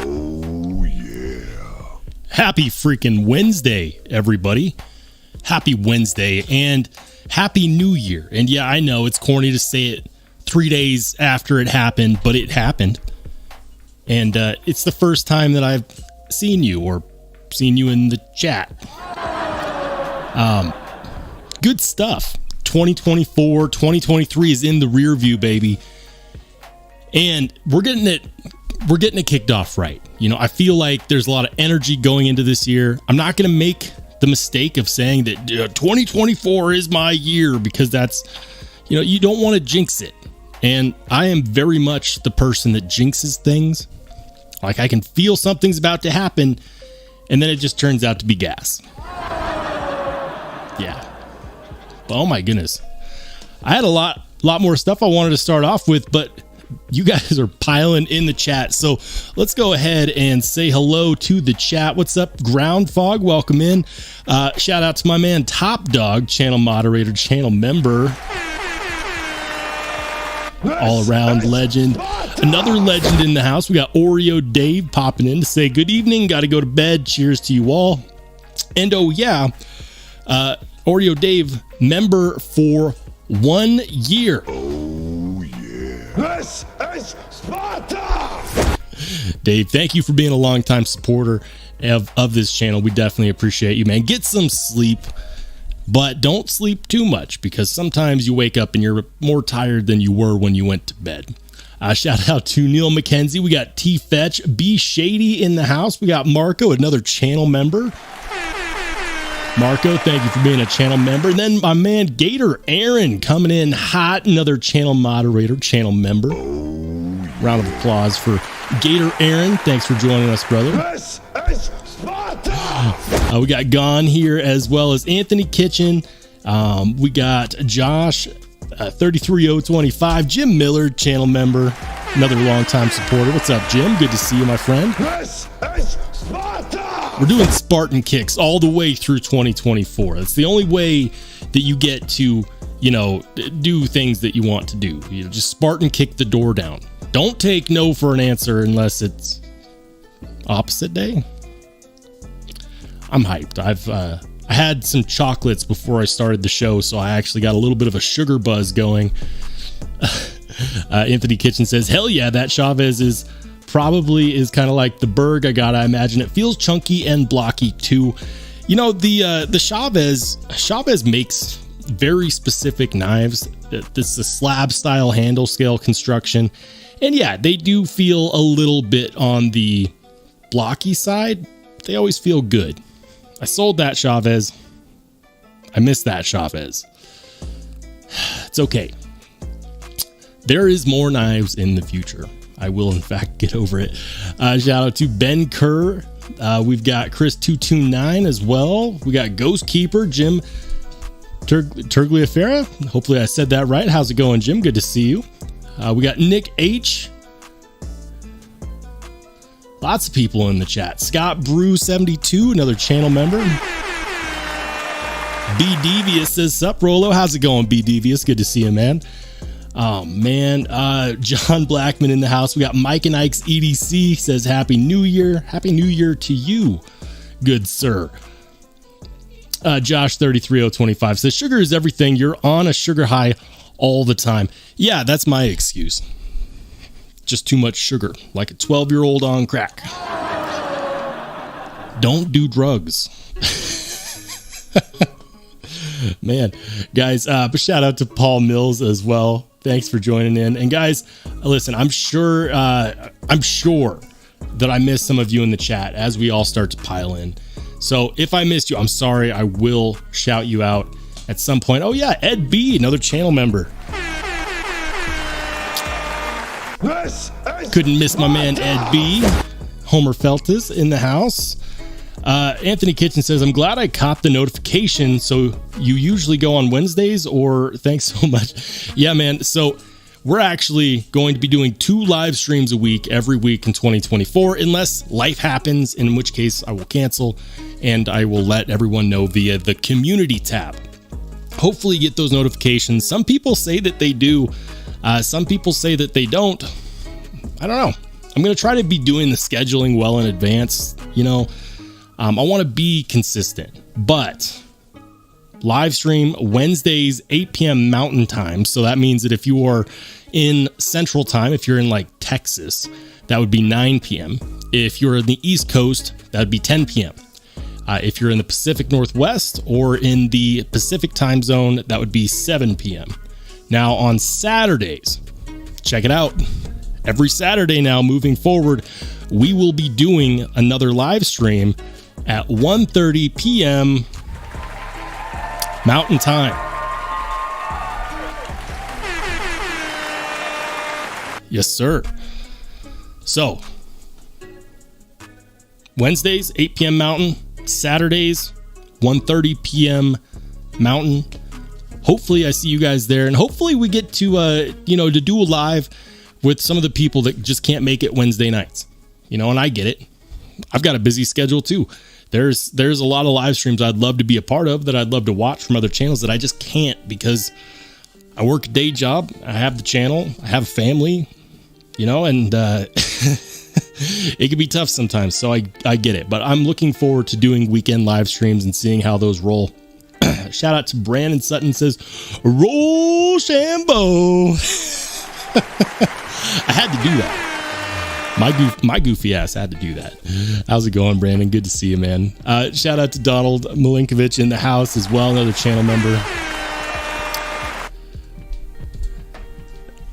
Oh, yeah. Happy freaking Wednesday, everybody. Happy Wednesday and Happy New Year. And yeah, I know it's corny to say it 3 days after it happened, but it happened. And it's the first time that I've seen you or seen you in the chat. Good stuff. 2024, 2023 is in the rear view, baby. And we're getting it kicked off right. You know, I feel like there's a lot of energy going into this year. I'm not going to make the mistake of saying that 2024 is my year, because that's, you know, you don't want to jinx it. And I am very much the person that jinxes things. Like, I can feel something's about to happen, and then it just turns out to be gas. Yeah. Oh my goodness. I had a lot more stuff I wanted to start off with, but you guys are piling in the chat. So let's go ahead and say hello to the chat. What's up, Ground Fog? Welcome in. Shout out to my man Top Dog, channel moderator, channel member, all around legend. Another legend in the house. We got Oreo Dave popping in to say good evening. Got to go to bed. Cheers to you all. And oh yeah, Oreo Dave, member for 1 year. Oh, yeah. This is Sparta! Dave, thank you for being a longtime supporter of this channel. We definitely appreciate you, man. Get some sleep, but don't sleep too much, because sometimes you wake up and you're more tired than you were when you went to bed. Shout out to Neil McKenzie. We got T Fetch, B Shady in the house. We got Marco, another channel member. Marco, thank you for being a channel member. And then my man Gator Aaron coming in hot, another channel moderator, channel member. Round of applause for Gator Aaron. Thanks for joining us, brother. This is Sparta! We got Gone here, as well as Anthony Kitchen. We got Josh 33025, Jim Miller, channel member, another longtime supporter. What's up, Jim? Good to see you, my friend. This is Sparta! We're doing Spartan kicks all the way through 2024. That's the only way that you get to, you know, do things that you want to do. You know, just Spartan kick the door down. Don't take no for an answer unless it's opposite day. I'm hyped. I had some chocolates before I started the show, so I actually got a little bit of a sugar buzz going. Anthony Kitchen says, hell yeah, that Chavez is kind of like the Berg I got. I imagine it feels chunky and blocky too. You know, the Chavez makes very specific knives. This is a slab style handle scale construction, and yeah, they do feel a little bit on the blocky side. They always feel good. I sold that Chavez. I missed that Chavez. It's okay. There is more knives in the future. I will, in fact, get over it. Shout out to Ben Kerr. We've got Chris229 as well. We got Ghost Keeper, Jim Turgliafera. Hopefully I said that right. How's it going, Jim? Good to see you. We got Nick H. Lots of people in the chat. Scott Brew 72, another channel member. B Devious says, sup, Rolo? How's it going, B Devious? Good to see you, man. Oh man, John Blackman in the house. We got Mike and Ike's EDC says Happy New Year. Happy New Year to you, good sir. Josh 33025 says sugar is everything. You're on a sugar high all the time. Yeah, that's my excuse. Just too much sugar, like a 12-year-old on crack. Don't do drugs. Man, guys, shout out to Paul Mills as well. Thanks for joining in. And guys, listen, I'm sure that I missed some of you in the chat as we all start to pile in. So if I missed you, I'm sorry. I will shout you out at some point. Oh yeah, Ed B, another channel member. Couldn't miss my man Ed B. Homer Feltis in the house. Anthony Kitchen says, I'm glad I caught the notification. So you usually go on Wednesdays, or thanks so much. Yeah, man. So we're actually going to be doing 2 live streams a week every week in 2024, unless life happens, in which case I will cancel and I will let everyone know via the community tab. Hopefully you get those notifications. Some people say that they do. Some people say that they don't. I don't know. I'm going to try to be doing the scheduling well in advance. You know, I want to be consistent, but live stream Wednesdays, 8 p.m. Mountain Time. So that means that if you are in Central Time, if you're in like Texas, that would be 9 p.m. If you're in the East Coast, that would be 10 p.m. If you're in the Pacific Northwest or in the Pacific Time Zone, that would be 7 p.m. Now on Saturdays, check it out. Every Saturday now, moving forward, we will be doing another live stream at 1:30 p.m. Mountain Time. Yes, sir. So, Wednesdays, 8 p.m. Mountain. Saturdays, 1:30 p.m. Mountain. Hopefully I see you guys there, and hopefully we get to to do a live with some of the people that just can't make it Wednesday nights. And I get it. I've got a busy schedule too. There's a lot of live streams I'd love to be a part of, that I'd love to watch from other channels, that I just can't because I work a day job, I have the channel, I have a family, and it can be tough sometimes, so I get it. But I'm looking forward to doing weekend live streams and seeing how those roll. Shout out to Brandon Sutton, says, Rollshambo. I had to do that. My goofy ass had to do that. How's it going, Brandon? Good to see you, man. Shout out to Donald Milinkovich in the house as well, another channel member.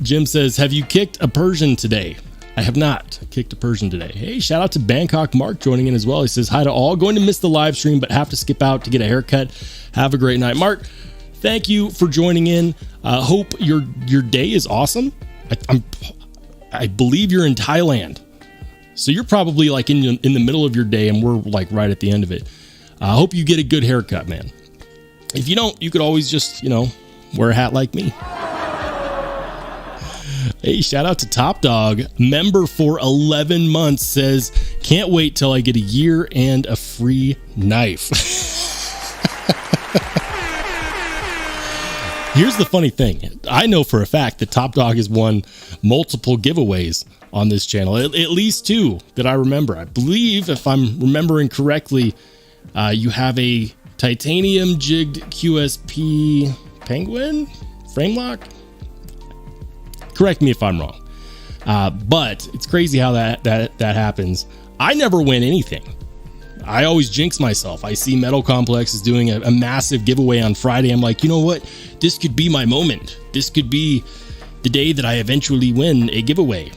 Jim says, have you kicked a Persian today? I have not kicked a Persian today. Hey, shout out to Bangkok Mark joining in as well. He says, hi to all. Going to miss the live stream, but have to skip out to get a haircut. Have a great night. Mark, thank you for joining in. Hope your day is awesome. I believe you're in Thailand. So you're probably like in the middle of your day, and we're like right at the end of it. I hope you get a good haircut, man. If you don't, you could always just, wear a hat like me. Hey, shout out to Top Dog, member for 11 months, says, can't wait till I get a year and a free knife. Here's the funny thing. I know for a fact that Top Dog has won multiple giveaways on this channel, at least 2 that I remember. I believe, if I'm remembering correctly, you have a titanium jigged QSP penguin frame lock. Correct me if I'm wrong. But it's crazy how that happens. I never win anything. I always jinx myself. I see Metal Complex is doing a massive giveaway on Friday. I'm like, you know what? This could be my moment. This could be the day that I eventually win a giveaway.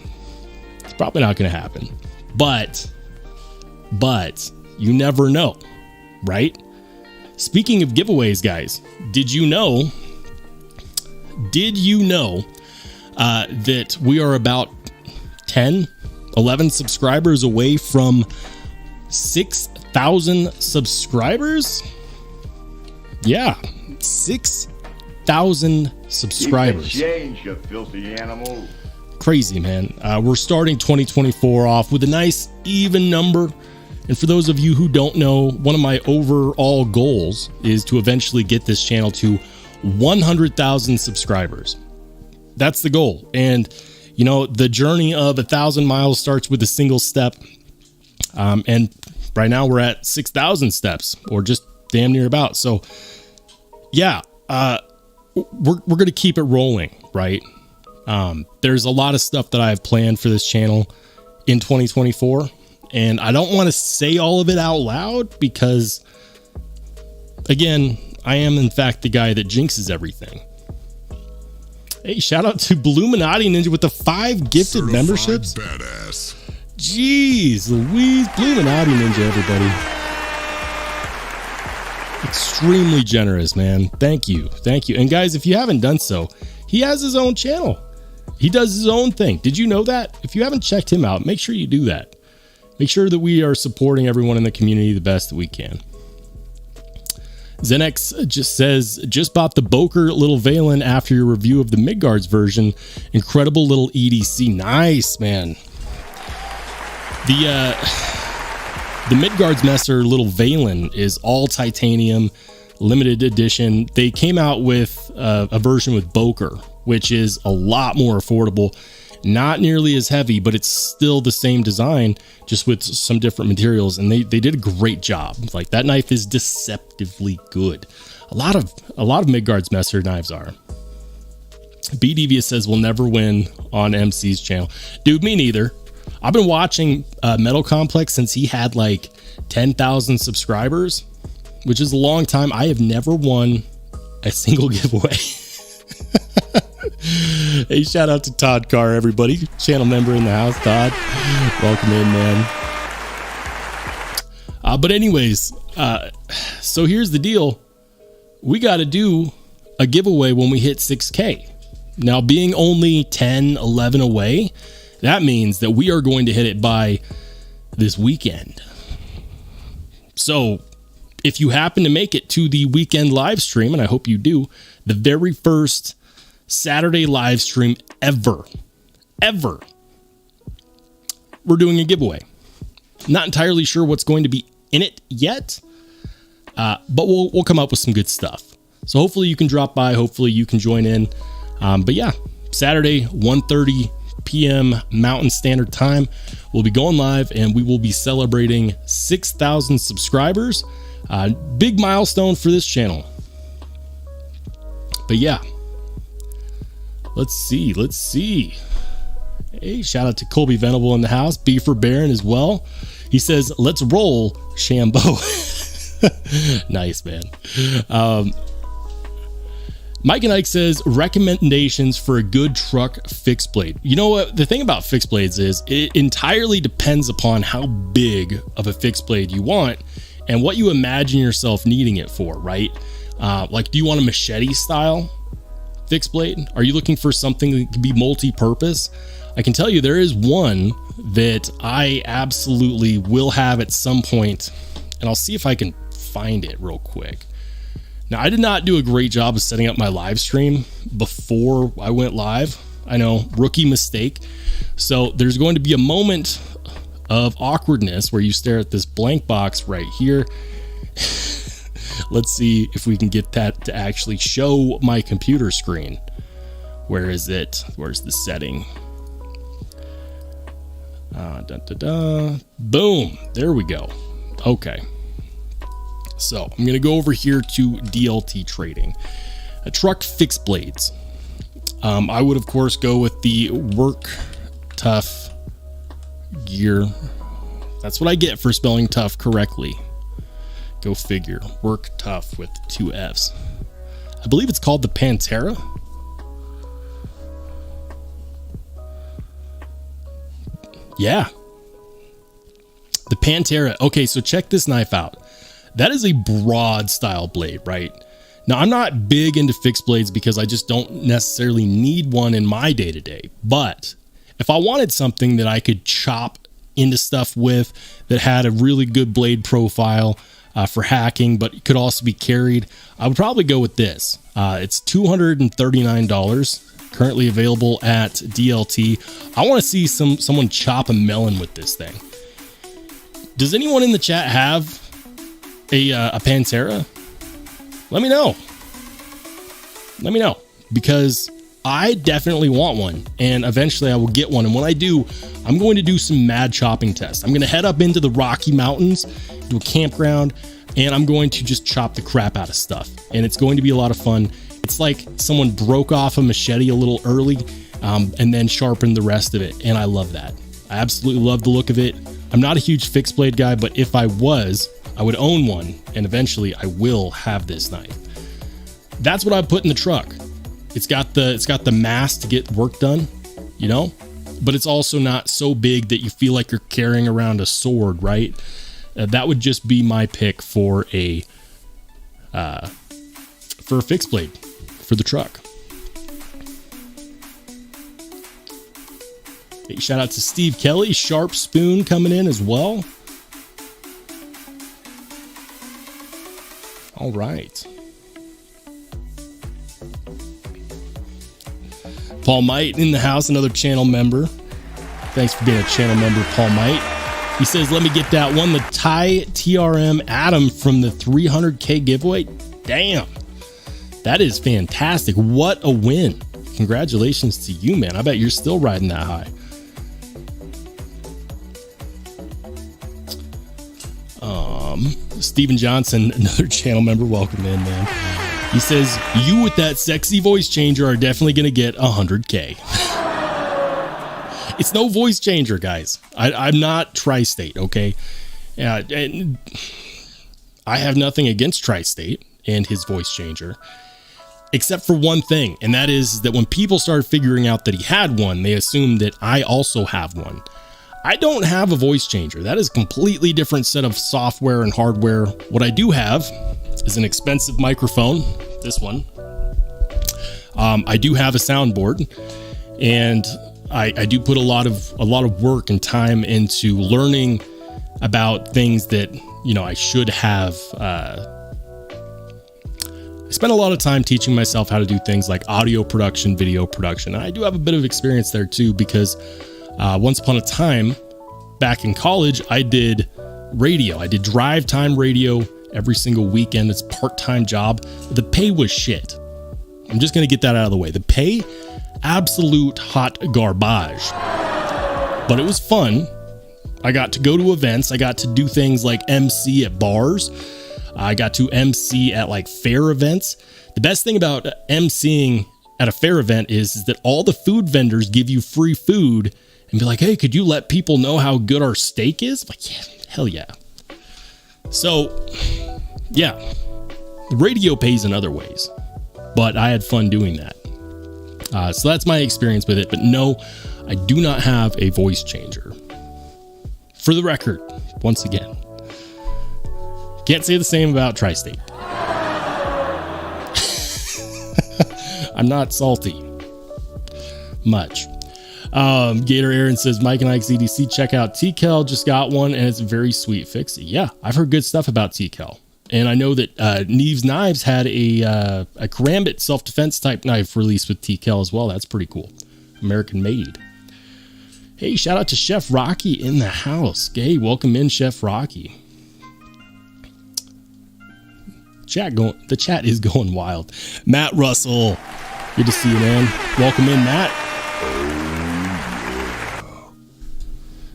It's probably not going to happen. But you never know, right? Speaking of giveaways, guys, did you know that we are about 11 subscribers away from 6,000 subscribers? Yeah, 6,000 subscribers. Change, you filthy animal. Crazy, man. We're starting 2024 off with a nice even number. And for those of you who don't know, one of my overall goals is to eventually get this channel to 100,000 subscribers. That's the goal. And, the journey of 1,000 miles starts with a single step. And right now we're at 6,000 steps, or just damn near about. So yeah, we're going to keep it rolling, right? There's a lot of stuff that I have planned for this channel in 2024, and I don't want to say all of it out loud because, again, I am in fact the guy that jinxes everything. Hey, shout out to Bluminati Ninja with the 5 gifted Certified memberships. Badass. Jeez Louise, Bluminati Ninja, everybody. Extremely generous, man. Thank you. And guys, if you haven't done so, he has his own channel. He does his own thing. Did you know that? If you haven't checked him out, make sure you do that. Make sure that we are supporting everyone in the community the best that we can. Zenex just says, just bought the Boker little Valen after your review of the Midgards version. Incredible little EDC. Nice, man. The Midgards Messer little Valen is all titanium, limited edition. They came out with a version with Boker, which is a lot more affordable not nearly as heavy, but it's still the same design, just with some different materials. And they did a great job. Like, that knife is deceptively good. A lot of Midgards messer knives are. B Devious says we'll never win on MC's channel. Dude, me neither. I've been watching Metal Complex since he had like 10,000 subscribers, which is a long time. I have never won a single giveaway. Hey, shout out to Todd Carr, everybody. Channel member in the house, Todd. Welcome in, man. But anyways, so here's the deal. We got to do a giveaway when we hit 6K. Now, being only 10, 11 away, that means that we are going to hit it by this weekend. So if you happen to make it to the weekend live stream, and I hope you do, the very first Saturday live stream ever, we're doing a giveaway. Not entirely sure what's going to be in it yet, but we'll come up with some good stuff. So hopefully you can drop by. Hopefully you can join in. But yeah, Saturday, 1:30 p.m. Mountain Standard Time, we'll be going live, and we will be celebrating 6,000 subscribers. Big milestone for this channel. But yeah, let's see. Hey, shout out to Colby Venable in the house. B for Baron as well. He says, let's roll Shambo. Nice, man. Mike and Ike says, recommendations for a good truck fixed blade. You know what? The thing about fixed blades is it entirely depends upon how big of a fixed blade you want and what you imagine yourself needing it for, right? Like, do you want a machete style fixed blade? Are you looking for something that can be multi-purpose? I can tell you there is one that I absolutely will have at some point, and I'll see if I can find it real quick. Now, I did not do a great job of setting up my live stream before I went live. I know, rookie mistake. So there's going to be a moment of awkwardness where you stare at this blank box right here. Let's see if we can get that to actually show my computer screen. Where is it? Where's the setting? Boom. There we go. Okay. So I'm going to go over here to DLT trading, truck fixed blades. I would, of course, go with the Work Tough gear. That's what I get for spelling tough correctly. Go figure. Work Tough with 2 F's. I believe it's called the Pantera. Yeah. The Pantera. Okay, so check this knife out. That is a broad style blade, right? Now, I'm not big into fixed blades because I just don't necessarily need one in my day-to-day. But if I wanted something that I could chop into stuff with that had a really good blade profile for hacking, but could also be carried, I would probably go with this. It's $239, currently available at DLT. I want to see someone chop a melon with this thing. Does anyone in the chat have a Pantera? Let me know, because I definitely want one, and eventually I will get one. And when I do, I'm going to do some mad chopping tests. I'm going to head up into the Rocky Mountains, do a campground, and I'm going to just chop the crap out of stuff. And it's going to be a lot of fun. It's like someone broke off a machete a little early and then sharpened the rest of it. And I love that. I absolutely love the look of it. I'm not a huge fixed blade guy, but if I was, I would own one, and eventually I will have this knife. That's what I put in the truck. It's got the mass to get work done, you know, but it's also not so big that you feel like you're carrying around a sword, right? That would just be my pick for a fixed blade for the truck. Hey, shout out to Steve Kelly, Sharp Spoon coming in as well. All right. Paul Might in the house, another channel member. Thanks for being a channel member, Paul Might. He says, let me get that one, the Thai TRM Adam from the 300K giveaway. Damn. That is fantastic. What a win. congratulations to you, man. I bet you're still riding that high. Steven Johnson, another channel member, welcome in, man. He says, you with that sexy voice changer are definitely going to get 100K. It's no voice changer, guys. I'm not Tri-State, okay? And I have nothing against Tri-State and his voice changer, except for one thing, and that is that when people started figuring out that he had one, they assumed that I also have one. I don't have a voice changer. That is a completely different set of software and hardware. What I do have is an expensive microphone, this one. I do have a soundboard, and I do put a lot of work and time into learning about things that, you know, I should have. I spent a lot of time teaching myself how to do things like audio production, video production. And I do have a bit of experience there too, because once upon a time, back in college, I did radio. I did drive time radio every single weekend. It's a part-time job. The pay was shit. I'm just going to get that out of the way. The pay, absolute hot garbage. But it was fun. I got to go to events. I got to do things like MC at bars. I got to MC at like fair events. The best thing about MCing at a fair event is that all the food vendors give you free food and be like, hey, could you let people know how good our steak is? I'm like, yeah, hell yeah. So, yeah, the radio pays in other ways, but I had fun doing that. So that's my experience with it. But no, I do not have a voice changer. For the record, once again, can't say the same about Tri-State. I'm not salty much. Gator Aaron says, Mike and Ike's EDC, check out TCal, just got one and it's very sweet. Fixie. Yeah, I've heard good stuff about TCal. And I know that Neves Knives had a karambit self-defense type knife released with TCal as well. That's pretty cool. American made. Hey, shout out to Chef Rocky in the house. Hey, welcome in, Chef Rocky. The chat is going wild. Matt Russell, good to see you, man. Welcome in, Matt.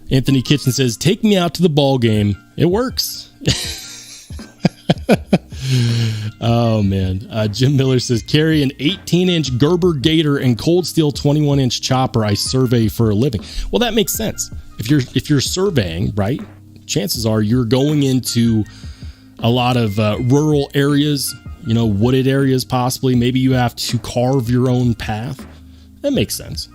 Anthony Kitchen says, take me out to the ball game. It works. Oh, man. Jim Miller says, carry an 18-inch Gerber Gator and Cold Steel 21-inch chopper. I survey for a living. Well, that makes sense. If you're surveying, right, chances are you're going into a lot of rural areas, you know, wooded areas possibly. Maybe you have to carve your own path. That makes sense.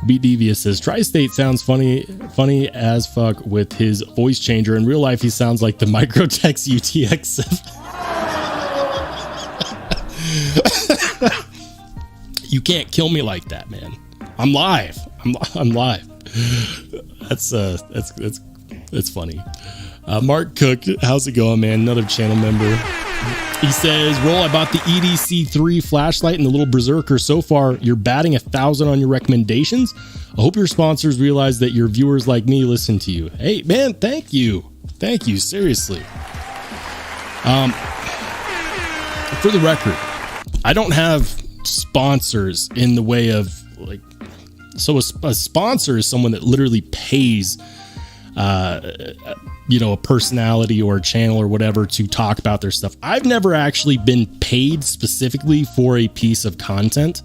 B. Devious says, Tri-State sounds funny as fuck with his voice changer. In real life, he sounds like the Microtech UTX-7. You can't kill me like that, man. I'm live. I'm live. That's funny. Mark Cook, how's it going, man? Another channel member. He says, Roll, I bought the EDC3 flashlight and the little Berserker. So far, you're batting 1,000 on your recommendations. I hope your sponsors realize that your viewers like me listen to you. Hey, man, thank you. Thank you, seriously. For the record, I don't have sponsors in the way of, like, so a sponsor is someone that literally pays you know, a personality or a channel or whatever to talk about their stuff. I've never actually been paid specifically for a piece of content.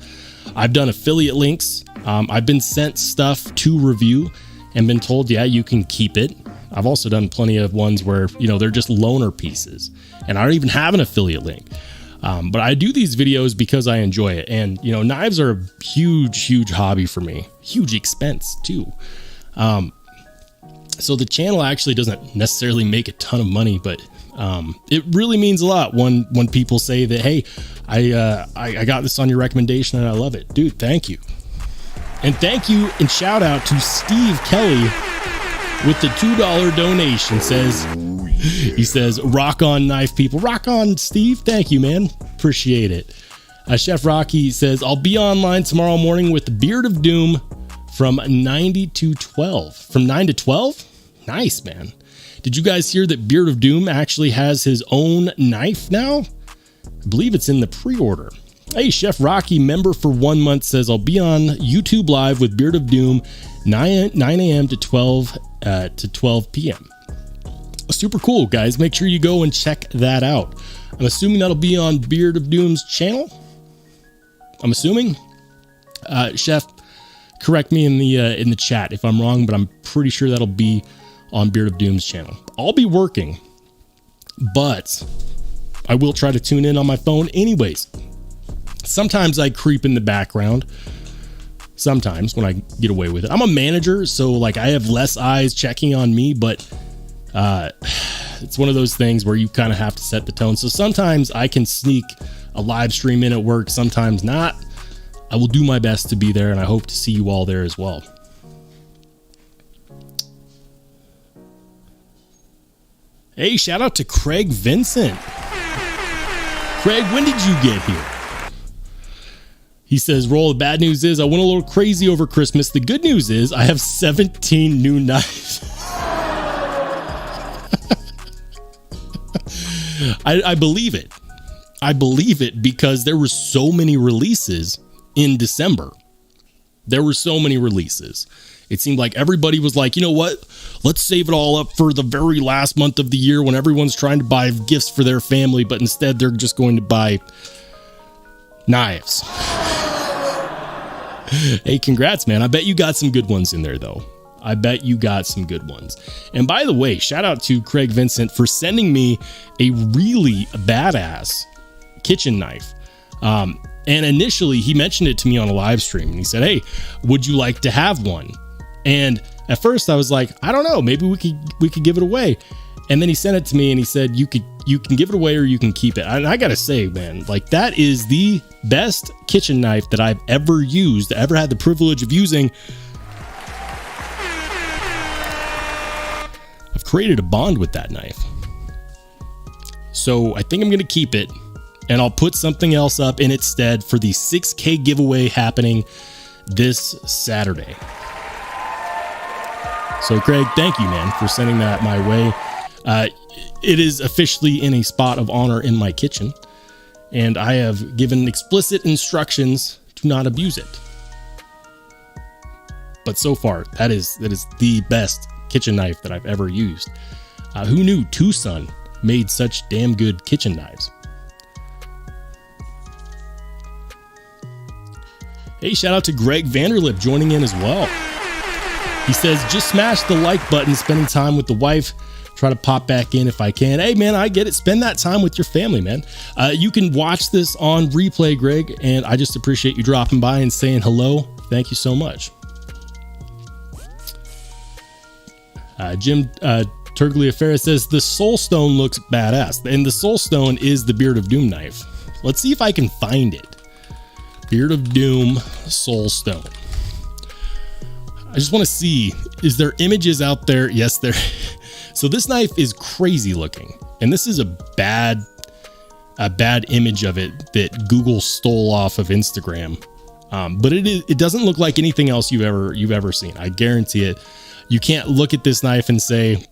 I've done affiliate links. I've been sent stuff to review and been told, yeah, you can keep it. I've also done plenty of ones where, you know, they're just loaner pieces and I don't even have an affiliate link. But I do these videos because I enjoy it. And, you know, knives are a huge hobby for me. Huge expense too. So the channel actually doesn't necessarily make a ton of money, but it really means a lot when people say that, hey, I got this on your recommendation and I love it. Dude, thank you. And thank you and shout out to Steve Kelly with the $2 donation. He says, rock on knife people. Rock on, Steve. Thank you, man. Appreciate it. Chef Rocky says, I'll be online tomorrow morning with the Beard of Doom from 9 to 12. From 9 to 12? Nice, man. Did you guys hear that Beard of Doom actually has his own knife now? I believe it's in the pre-order. Hey, Chef Rocky, member for 1 month, says, I'll be on YouTube Live with Beard of Doom, 9 a.m. to 12 p.m. Super cool, guys. Make sure you go and check that out. I'm assuming that'll be on Beard of Doom's channel. I'm assuming. Chef, correct me in the chat if I'm wrong, but I'm pretty sure that'll be on Beard of Doom's channel. I'll be working, but I will try to tune in on my phone anyways. Sometimes I creep in the background. Sometimes when I get away with it. I'm a manager, so like I have less eyes checking on me, but it's one of those things where you kind of have to set the tone. So sometimes I can sneak a live stream in at work, sometimes not. I will do my best to be there, and I hope to see you all there as well. Hey, shout out to Craig Vincent. Craig, when did you get here? He says, Roll, the bad news is I went a little crazy over Christmas. The good news is I have 17 new knives. I believe it. I believe it because there were so many releases in December. There were so many releases. It seemed like everybody was like, you know what? Let's save it all up for the very last month of the year when everyone's trying to buy gifts for their family, but instead they're just going to buy knives. Hey, congrats, man. I bet you got some good ones in there, though. I bet you got some good ones. And by the way, shout out to Craig Vincent for sending me a really badass kitchen knife. And initially, he mentioned it to me on a live stream, and he said, hey, would you like to have one? And at first, I was like, I don't know, maybe we could give it away. And then he sent it to me and he said, you can give it away or you can keep it. And I gotta say, man, like that is the best kitchen knife that I've ever used, ever had the privilege of using. I've created a bond with that knife. So I think I'm gonna keep it, and I'll put something else up in its stead for the 6K giveaway happening this Saturday. So Craig, thank you, man, for sending that my way. It is officially in a spot of honor in my kitchen, and I have given explicit instructions to not abuse it. But so far, that is the best kitchen knife that I've ever used. Who knew Tucson made such damn good kitchen knives? Hey, shout out to Greg Vanderlip joining in as well. He says, just smash the like button, spending time with the wife. Try to pop back in if I can. Hey, man, I get it. Spend that time with your family, man. You can watch this on replay, Greg, and I just appreciate you dropping by and saying hello. Thank you so much. Jim Turgliafera says, the Soulstone looks badass. And the Soulstone is the Beard of Doom knife. Let's see if I can find it. Beard of Doom Soulstone. I just want to see, is there images out there? Yes, there. So this knife is crazy looking, and this is a bad image of it that Google stole off of Instagram. But it doesn't look like anything else you've ever seen. I guarantee it. You can't look at this knife and say,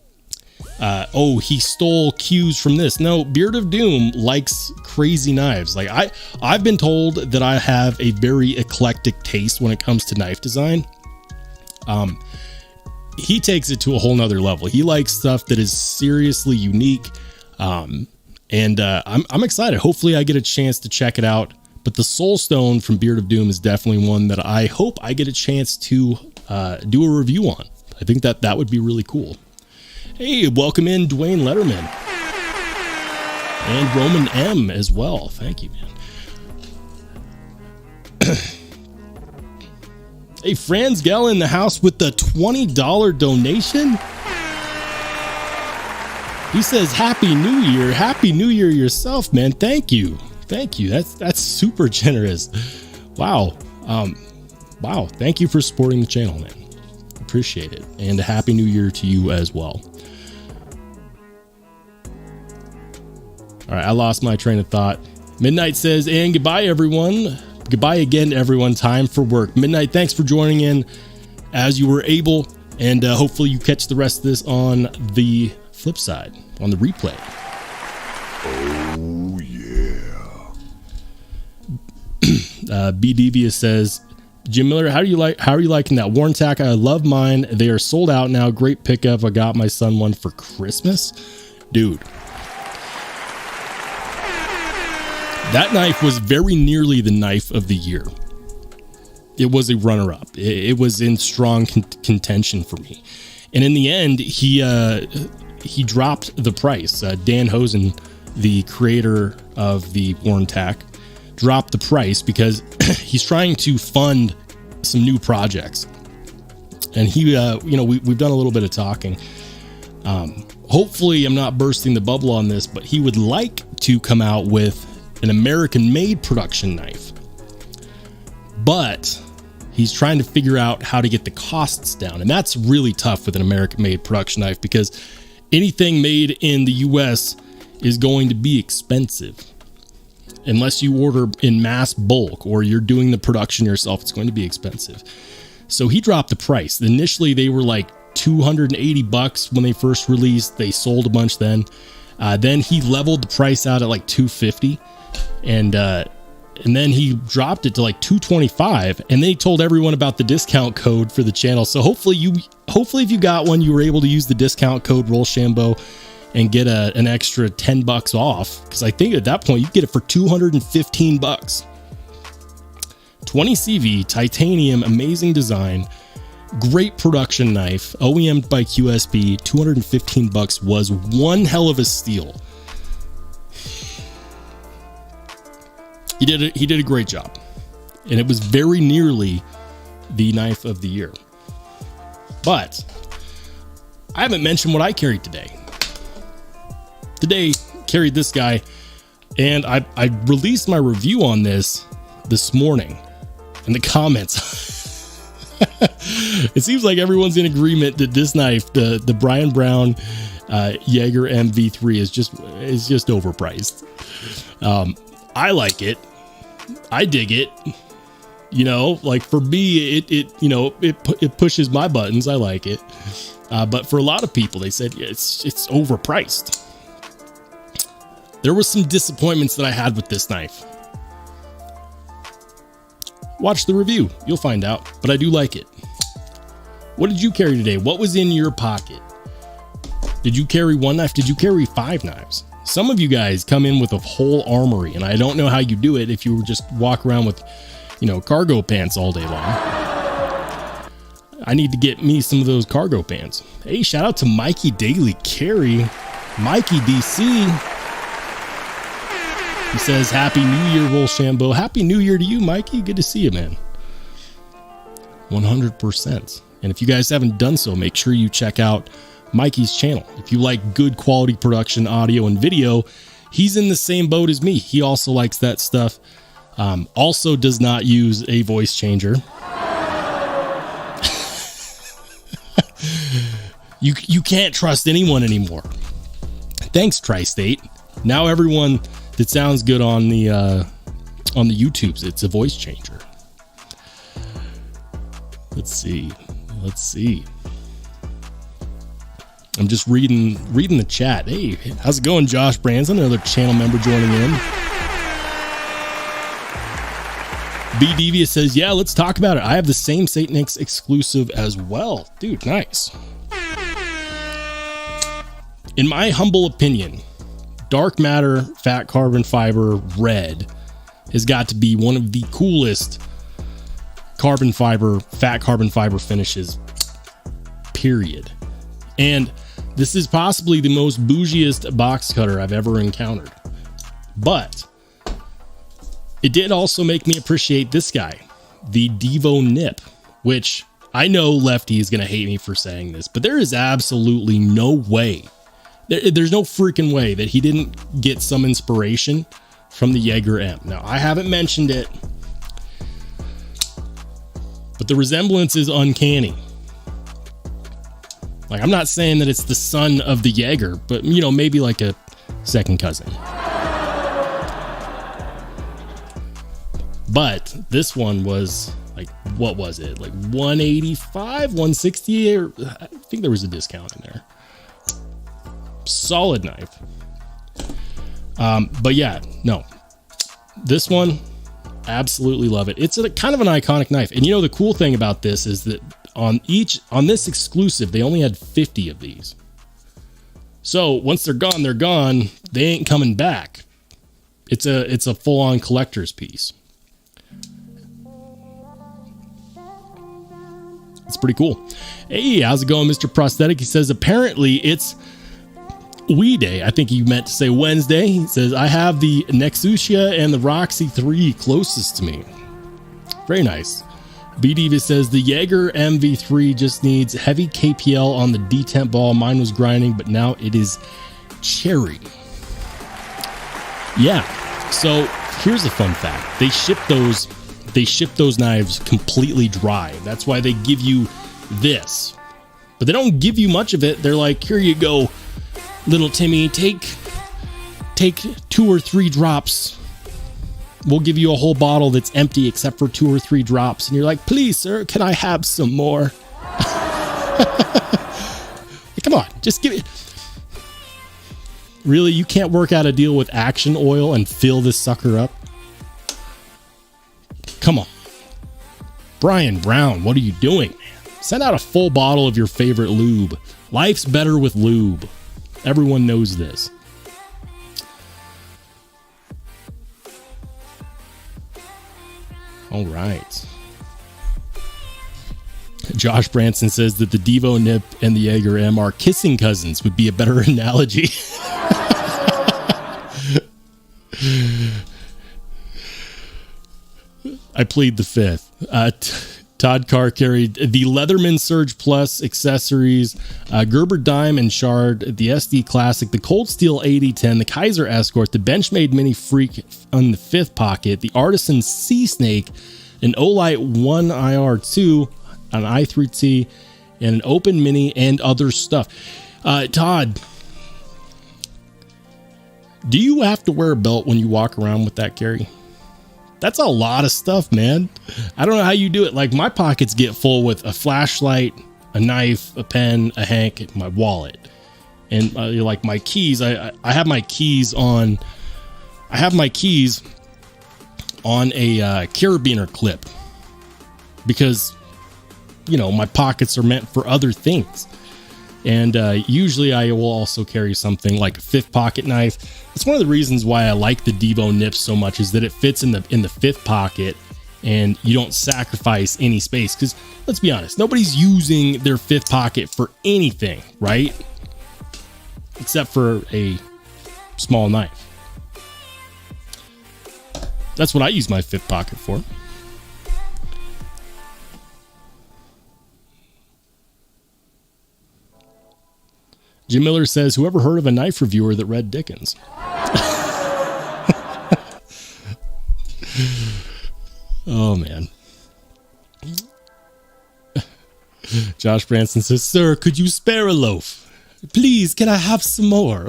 oh, he stole cues from this. No, Beard of Doom likes crazy knives. Like I've been told that I have a very eclectic taste when it comes to knife design. He takes it to a whole nother level. He likes stuff that is seriously unique. I'm excited. Hopefully I get a chance to check it out. But the Soulstone from Beard of Doom is definitely one that I hope I get a chance to do a review on. I think that would be really cool. Hey, welcome in Dwayne Letterman. And Roman M as well. Thank you, man. Hey, Franz Gell in the house with the $20 donation. He says, Happy New Year. Happy New Year yourself, man. Thank you. Thank you. That's super generous. Wow. Wow. Thank you for supporting the channel, man. Appreciate it. And a Happy New Year to you as well. All right. I lost my train of thought. Midnight says, and goodbye, everyone. Goodbye again, everyone. Time for work. Midnight, thanks for joining in as you were able, and hopefully you catch the rest of this on the flip side, on the replay. Oh, yeah. B Devious says, Jim Miller, how are you liking that Worn Tack? I love mine. They are sold out now. Great pickup. I got my son one for Christmas. Dude, that knife was very nearly the knife of the year. It was a runner-up. It was in strong contention for me. And in the end, he dropped the price. Dan Hosen, the creator of the Worn Tack, dropped the price because he's trying to fund some new projects. And he, we've done a little bit of talking. Hopefully I'm not bursting the bubble on this, but he would like to come out with an American-made production knife. But he's trying to figure out how to get the costs down. And that's really tough with an American-made production knife because anything made in the US is going to be expensive. Unless you order in mass bulk or you're doing the production yourself, it's going to be expensive. So he dropped the price. Initially, they were like $280 when they first released. They sold a bunch then. Then he leveled the price out at like $250, and then he dropped it to like $225. And then he told everyone about the discount code for the channel. So hopefully if you got one, you were able to use the discount code Rollshambo and get an extra $10 off, because I think at that point you get it for $215. 20 CV, titanium, amazing design, great production knife, OEM'd by QSB. $215 was one hell of a steal. He did a great job, and it was very nearly the knife of the year. But I haven't mentioned what I carried today. Today, carried this guy, and I released my review on this morning in the comments. It seems like everyone's in agreement that this knife, the Brian Brown Jaeger MV3, is just overpriced. I like it. I dig it. Like for me, it pushes my buttons. I like it. But for a lot of people, they said it's overpriced. There were some disappointments that I had with this knife. Watch the review. You'll find out. But I do like it. What did you carry today? What was in your pocket? Did you carry one knife? Did you carry 5 knives? Some of you guys come in with a whole armory, and I don't know how you do it if you just walk around with, cargo pants all day long. I need to get me some of those cargo pants. Hey, shout out to Mikey Daily Carry. Mikey DC. He says, Happy New Year, Rollshambo. Happy New Year to you, Mikey. Good to see you, man. 100%. And if you guys haven't done so, make sure you check out Mikey's channel. If you like good quality production, audio, and video, he's in the same boat as me. He also likes that stuff. Also does not use a voice changer. You can't trust anyone anymore. Thanks, Tri-State. Now everyone that sounds good on the YouTubes, it's a voice changer. Let's see. I'm just reading the chat. Hey, how's it going, Josh Branson? Another channel member joining in. B Devious says, yeah, let's talk about it. I have the same Satanix exclusive as well. Dude, nice. In my humble opinion, dark matter, fat carbon fiber, red has got to be one of the coolest fat carbon fiber finishes, period. And this is possibly the most bougiest box cutter I've ever encountered. But it did also make me appreciate this guy, the Devo Nip, which I know Lefty is going to hate me for saying this, but there is absolutely no way. There's no freaking way that he didn't get some inspiration from the Jaeger M. Now, I haven't mentioned it, but the resemblance is uncanny. Like, I'm not saying that it's the son of the Jaeger, but, maybe like a second cousin. But this one was like, what was it? Like 185, 160, or I think there was a discount in there. Solid knife. But yeah, no, this one Absolutely love it. It's a kind of an iconic knife. And you know, the cool thing about this is that on this exclusive, they only had 50 of these. So once they're gone, they're gone. They ain't coming back. It's a full-on collector's piece. It's pretty cool. Hey, how's it going, Mr. Prosthetic? He says, apparently it's Wee Day. I think he meant to say Wednesday. He says, I have the Nexusia and the Roxy 3 closest to me. Very nice. B-Diva says, the Jaeger MV3 just needs heavy KPL on the detent ball. Mine was grinding, but now it is cherry. Yeah. So here's a fun fact. They ship those knives completely dry. That's why they give you this. But they don't give you much of it. They're like, here you go, little Timmy, take 2 or 3 drops. We'll give you a whole bottle that's empty except for 2 or 3 drops. And you're like, please, sir, can I have some more? Come on, just give it. Really, you can't work out a deal with Action Oil and fill this sucker up? Come on. Brian Brown, what are you doing, man? Send out a full bottle of your favorite lube. Life's better with lube. Everyone knows this. All right. Josh Branson says that the Devo Nip and the Jaeger M are kissing cousins would be a better analogy. I plead the fifth. Todd Carr carried the Leatherman Surge Plus accessories, Gerber Dime and Shard, the SD Classic, the Cold Steel 8010, the Kaiser Escort, the Benchmade Mini Freak on the 5th pocket, the Artisan Sea Snake, an Olight 1 IR2, an i3T, and an Open Mini, and other stuff. Todd, do you have to wear a belt when you walk around with that carry? That's a lot of stuff, man. I don't know how you do it. Like, my pockets get full with a flashlight, a knife, a pen, a hank, my wallet, and like my keys. I have my keys on. I have my keys on a carabiner clip because, you know, my pockets are meant for other things. And usually I will also carry something like a 5th pocket knife. That's one of the reasons why I like the Devo Nips so much, is that it fits in the 5th pocket and you don't sacrifice any space. Because let's be honest, nobody's using their 5th pocket for anything, right? Except for a small knife. That's what I use my 5th pocket for. Jim Miller says, whoever heard of a knife reviewer that read Dickens? Oh, man. Josh Branson says, sir, could you spare a loaf? Please, can I have some more?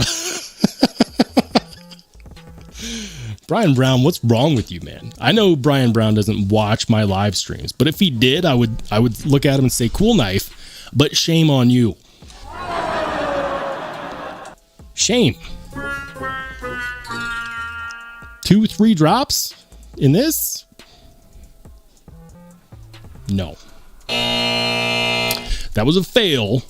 Brian Brown, what's wrong with you, man? I know Brian Brown doesn't watch my live streams, but if he did, I would look at him and say, cool knife, but shame on you. Shame. 2, 3 drops in this? No. That was a fail.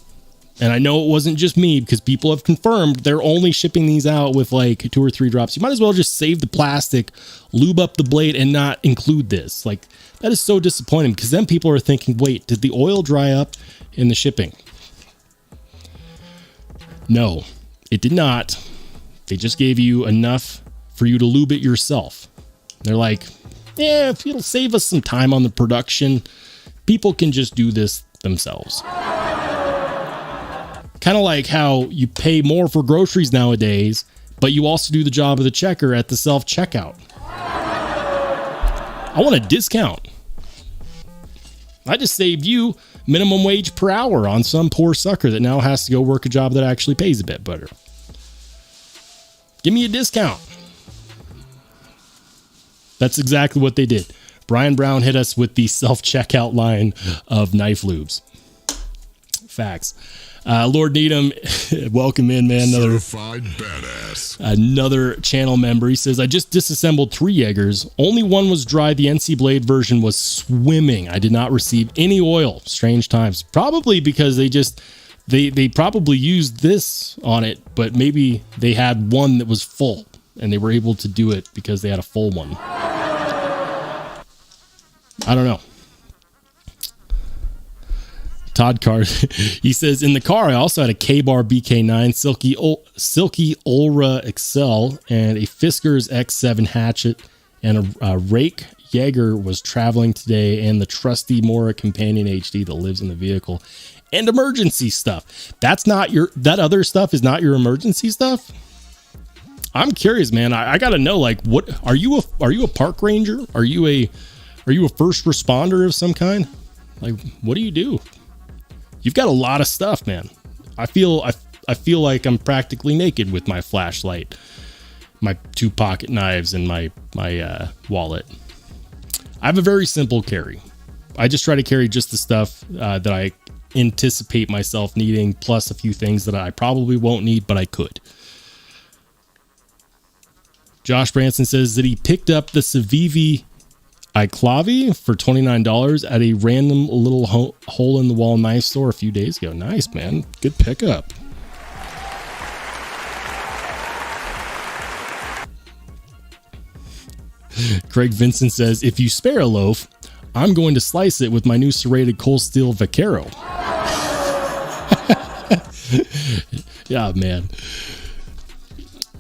And I know it wasn't just me, because people have confirmed they're only shipping these out with like 2 or 3 drops. You might as well just save the plastic, lube up the blade, and not include this. Like, that is so disappointing, because then people are thinking, wait, did the oil dry up in the shipping? No. It did not. They just gave you enough for you to lube it yourself. They're like, yeah, if it'll save us some time on the production, people can just do this themselves. Kind of like how you pay more for groceries nowadays, but you also do the job of the checker at the self-checkout. I want a discount. I just saved you minimum wage per hour on some poor sucker that now has to go work a job that actually pays a bit better. Give me a discount. That's exactly what they did. Brian Brown hit us with the self-checkout line of knife lubes. Facts. Lord Needham, welcome in, man. Certified badass. Another channel member. He says, I just disassembled 3 Jaegers. Only one was dry. The NC Blade version was swimming. I did not receive any oil. Strange times. Probably because they probably used this on it, but maybe they had one that was full and they were able to do it because they had a full one. I don't know. Todd Card, he says, in the car, I also had a K-Bar BK9, Silky Ulra Excel, and a Fisker's X7 hatchet, and a Rake Jaeger was traveling today, and the trusty Mora Companion HD that lives in the vehicle, and emergency stuff. That other stuff is not your emergency stuff? I'm curious, man. I gotta know, like, what are you a park ranger? Are you a first responder of some kind? Like, what do you do? You've got a lot of stuff, man. I feel like I'm practically naked with my flashlight, my 2 pocket knives, and my wallet. I have a very simple carry. I just try to carry just the stuff that I anticipate myself needing, plus a few things that I probably won't need, but I could. Josh Branson says that he picked up the civivi iClavi for $29 at a random little hole-in-the-wall knife store a few days ago. Nice, man. Good pickup. Craig Vincent says, if you spare a loaf, I'm going to slice it with my new serrated cold steel Vaquero. Yeah, man.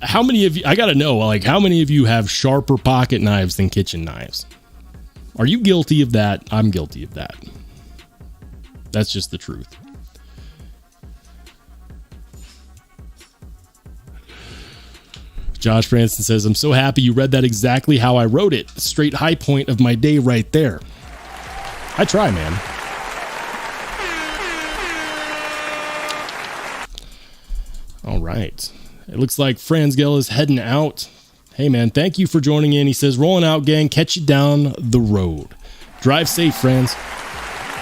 How many of you, I gotta know, like, how many of you have sharper pocket knives than kitchen knives? Are you guilty of that? I'm guilty of that. That's just the truth. Josh Branson says, I'm so happy you read that exactly how I wrote it. Straight high point of my day right there. I try, man. All right. It looks like Franzgel is heading out. Hey, man, thank you for joining in. He says, rolling out, gang. Catch you down the road. Drive safe, friends.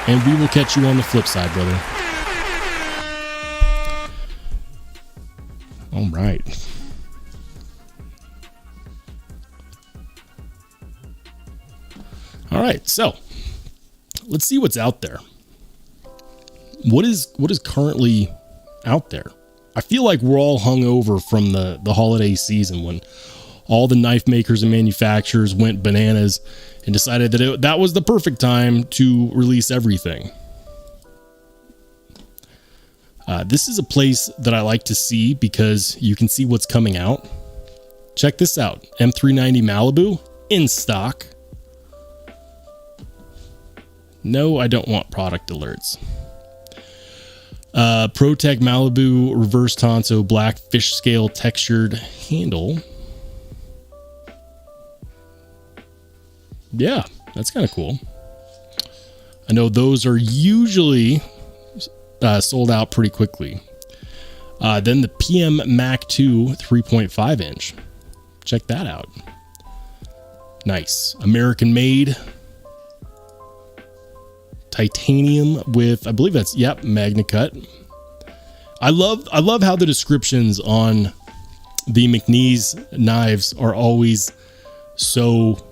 And we will catch you on the flip side, brother. All right. All right, so let's see what's out there. What is currently out there? I feel like we're all hung over from the holiday season when all the knife makers and manufacturers went bananas and decided that that was the perfect time to release everything. This is a place that I like to see because you can see what's coming out. Check this out. M390 Malibu in stock. No, I don't want product alerts. ProTech Malibu Reverse Tonso Black Fish Scale Textured Handle. Yeah, that's kind of cool. I know those are usually sold out pretty quickly. Then the PM Mac 2 3.5 inch. Check that out. Nice. American made. Titanium with, I believe that's, yep, Magna Cut. I love how the descriptions on the McNeese knives are always so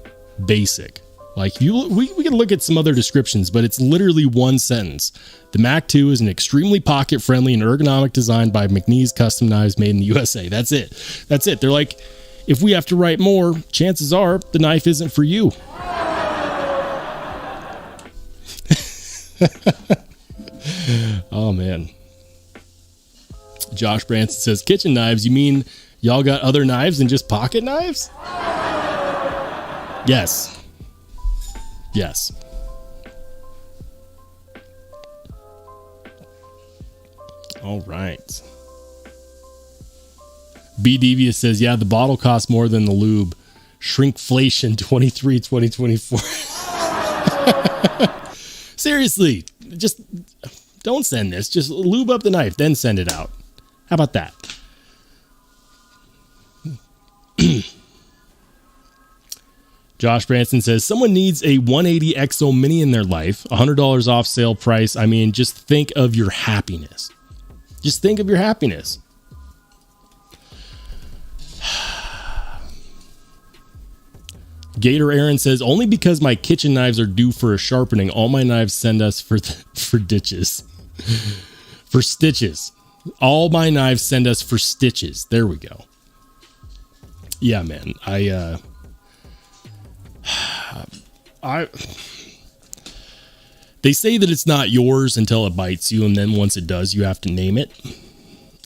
basic. Like we can look at some other descriptions, but it's literally one sentence. The Mac 2 is an extremely pocket friendly and ergonomic design by McNeese Custom Knives made in the USA. That's it. That's it. They're like, if we have to write more, chances are the knife isn't for you. Oh man. Josh Branson says, kitchen knives, you mean y'all got other knives than just pocket knives? Yes. Yes. All right. B Devious says, yeah, the bottle costs more than the lube. Shrinkflation 2024. Seriously, just don't send this. Just lube up the knife, then send it out. How about that? Josh Branson says, someone needs a 180 XO Mini in their life, $100 off sale price. I mean, just think of your happiness. Just think of your happiness. Gator Aaron says, only because my kitchen knives are due for a sharpening, all my knives send us for ditches. For stitches. All my knives send us for stitches. There we go. Yeah, man. They say that it's not yours until it bites you, and then once it does, you have to name it.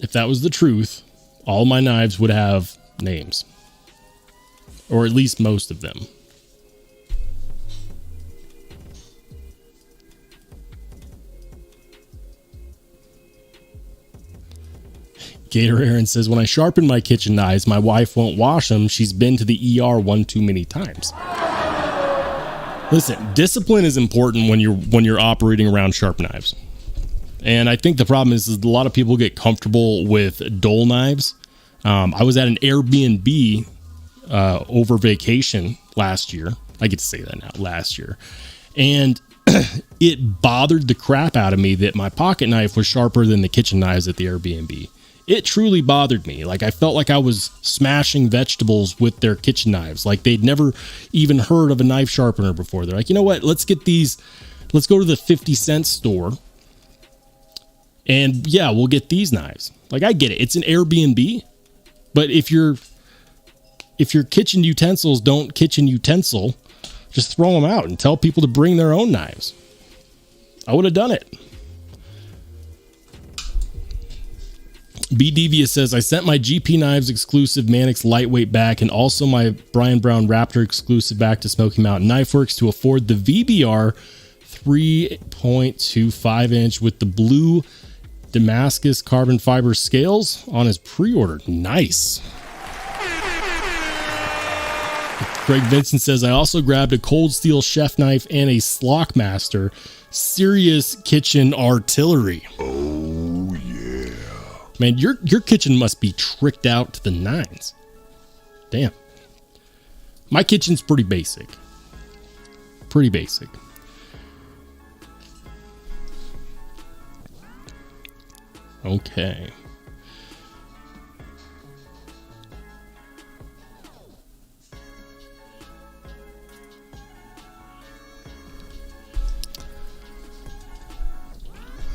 If that was the truth, all my knives would have names. Or at least most of them. Gator Aaron says, when I sharpen my kitchen knives, my wife won't wash them. She's been to the ER one too many times. Listen, discipline is important when you're operating around sharp knives. And I think the problem is a lot of people get comfortable with dull knives. I was at an Airbnb over vacation last year. I get to say that now, last year. And it bothered the crap out of me that my pocket knife was sharper than the kitchen knives at the Airbnb. It truly bothered me. Like, I felt like I was smashing vegetables with their kitchen knives. Like, they'd never even heard of a knife sharpener before. They're like, you know what? Let's get these. Let's go to the 50-cent store. And yeah, we'll get these knives. Like, I get it. It's an Airbnb. But if your kitchen utensils don't kitchen utensil, just throw them out and tell people to bring their own knives. I would have done it. B. Devious says, I sent my GP Knives exclusive Mannix lightweight back and also my Brian Brown Raptor exclusive back to Smoky Mountain Knife Works to afford the VBR 3.25 inch with the blue Damascus carbon fiber scales on his pre-order. Nice. Greg Vincent says, I also grabbed a cold steel chef knife and a Slockmaster. Serious kitchen artillery. Oh, yeah. Man, your kitchen must be tricked out to the nines. Damn. My kitchen's pretty basic. Pretty basic. Okay.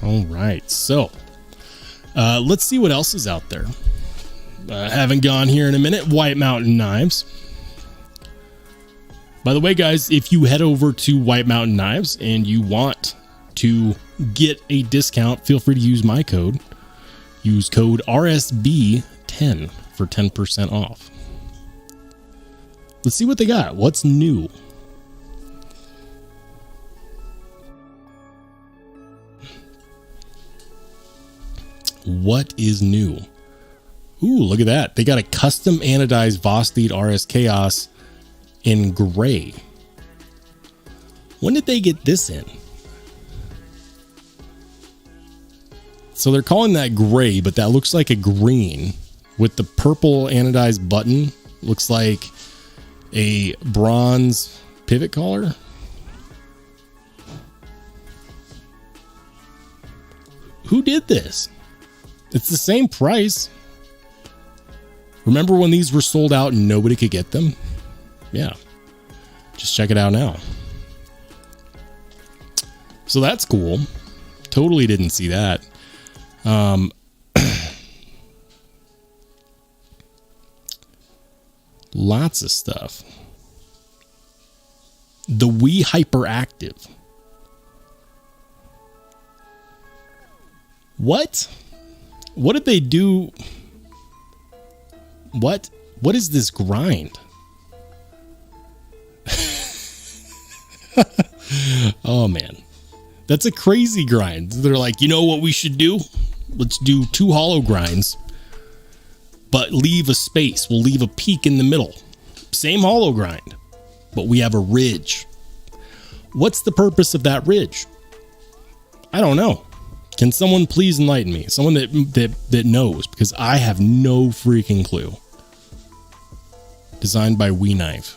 All right, so let's see what else is out there. Haven't gone here in a minute. White Mountain Knives. By the way, guys, if you head over to White Mountain Knives and you want to get a discount, feel free to use my code. Use code RSB10 for 10% off. Let's see what they got. What's new? What is new? Ooh, look at that. They got a custom anodized Vosteed RS Chaos in gray. When did they get this in? So they're calling that gray, but that looks like a green with the purple anodized button. Looks like a bronze pivot collar. Who did this? It's the same price. Remember when these were sold out and nobody could get them? Yeah. Just check it out now. So that's cool. Totally didn't see that. Lots of stuff. The Wii Hyperactive. What? What did they do? What is this grind? Oh man, that's a crazy grind. They're like, you know what we should do? Let's do 2 hollow grinds, but leave a space. We'll leave a peak in the middle. Same hollow grind, but we have a ridge. What's the purpose of that ridge? I don't know. Can someone please enlighten me? Someone that knows, because I have no freaking clue. Designed by We Knife.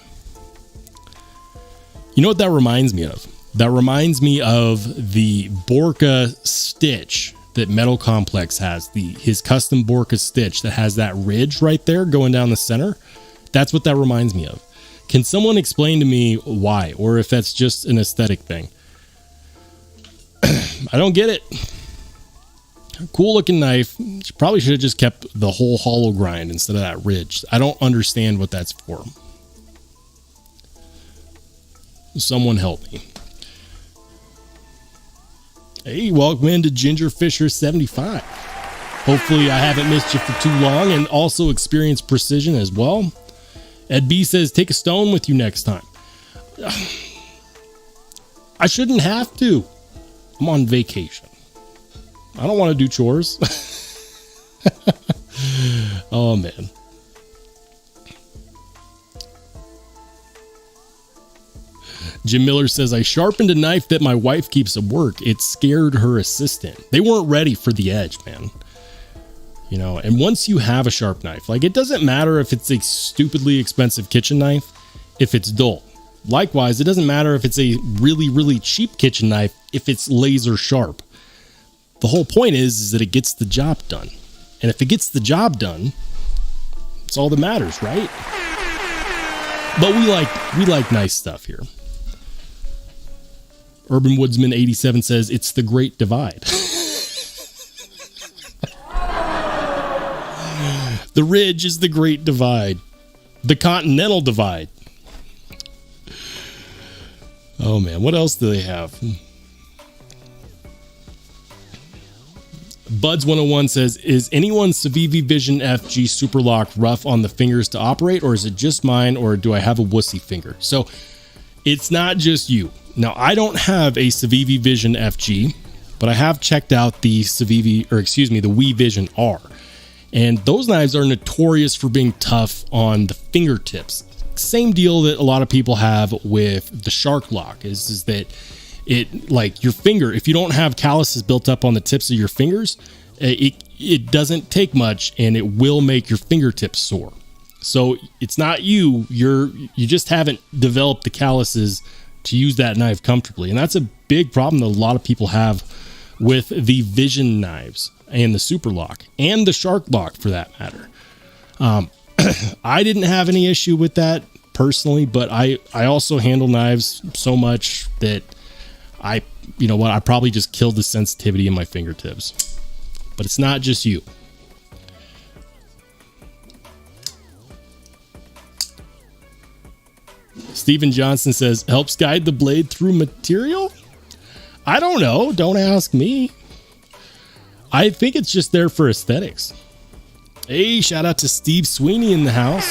You know what that reminds me of? That reminds me of the Borka stitch that Metal Complex has, his custom Borka stitch that has that ridge right there going down the center. That's what that reminds me of. Can someone explain to me why, or if that's just an aesthetic thing? I don't get it. Cool looking knife. Probably should have just kept the whole hollow grind instead of that ridge. I don't understand what that's for. Someone help me. Hey, welcome into Ginger Fisher 75. Hopefully I haven't missed you for too long and also experienced precision as well. Ed B says, take a stone with you next time. I shouldn't have to. I'm on vacation. I don't want to do chores. Oh, man. Jim Miller says, I sharpened a knife that my wife keeps at work. It scared her assistant. They weren't ready for the edge, man. You know, and once you have a sharp knife, like it doesn't matter if it's a stupidly expensive kitchen knife, if it's dull. Likewise, it doesn't matter if it's a really, really cheap kitchen knife, if it's laser sharp. The whole point is that it gets the job done. And if it gets the job done, it's all that matters, right? But we like nice stuff here. Urban Woodsman 87 says, it's the Great Divide. The ridge is the Great Divide. The Continental Divide. Oh man, what else do they have? Buds 101 says, is anyone's Civivi Vision FG Super Lock rough on the fingers to operate, or is it just mine, or do I have a wussy finger? So it's not just you. Now, I don't have a Civivi Vision FG, but I have checked out the Civivi, or excuse me, the Wii Vision R. And those knives are notorious for being tough on the fingertips. Same deal that a lot of people have with the Shark Lock is that it, like your finger, if you don't have calluses built up on the tips of your fingers, it doesn't take much and it will make your fingertips sore. So it's not you just haven't developed the calluses to use that knife comfortably. And that's a big problem that a lot of people have with the Vision knives and the Super Lock and the Shark Lock for that matter. I didn't have any issue with that personally, but I also handle knives so much that you know what, I probably just killed the sensitivity in my fingertips. But it's not just you. Steven Johnson says, helps guide the blade through material? I don't know. Don't ask me. I think it's just there for aesthetics. Hey, shout out to Steve Sweeney in the house.